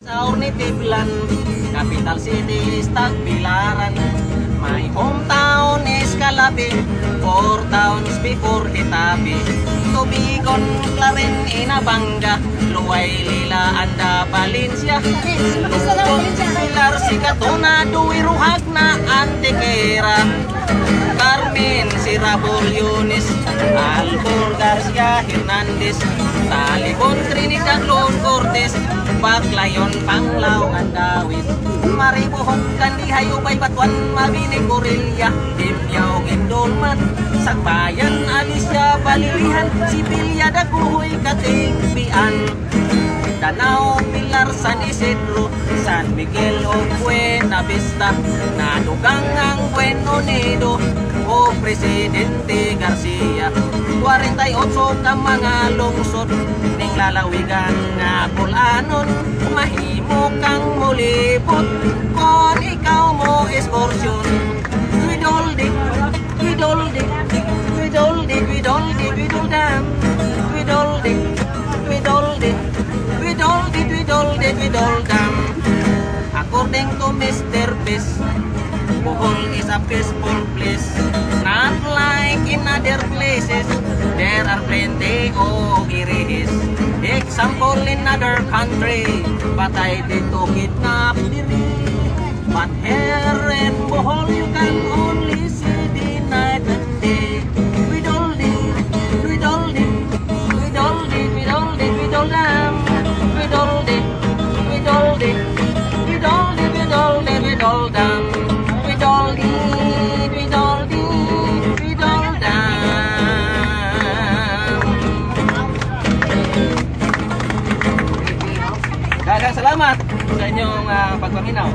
Sa Ornitiblan, capital city is Tagbilaran. My hometown is Calabi, 4 towns before Hitabi. Tubigon, Claren, Inabanga, Luay, Lila, Anda, Valencia. Luzon, Pilar, Sikatuna, Duiruhag na Antequera. Carmen, Sirabol, Yunis, Albor, Garcia, Hernandez, Talibon, Trinidad, Lon, Cortez, Baclayon, Panglao, Andawit, Maribohog, Kandihay, Ubay, Batuan, Mabinig, Gorilla, Dimyaw, Indolman, Sagbayan, Alicia, Balilihan, Sibilya, Daguhoy, Katingbian, Danao, Pilar, San Isidro, San Miguel, o Buena Vista, Nadugang ang Buen Unido, o Presidente Garcia. 48 ka mga lungsod ning lalawigan nga Bulanon, mahimo kang mulibot kon ikaw mo ekskursyon. Widoldik, widoldik, widoldik, widoldik, widoldam, widoldik, widoldik, widoldik, widoldik, widoldam. According to Mr. Beast, Bohol is a peaceful place, not like in other places. There are plenty of iris. Example in other country, but I did to kidnap diri. But here in Bohol you can only see the night and day. Widoldik, widoldik, widoldik, widoldik, widoldam, widoldik, widoldik, widoldik, widoldik, widoldam. Daghang salamat sa inyong pagpaminaw.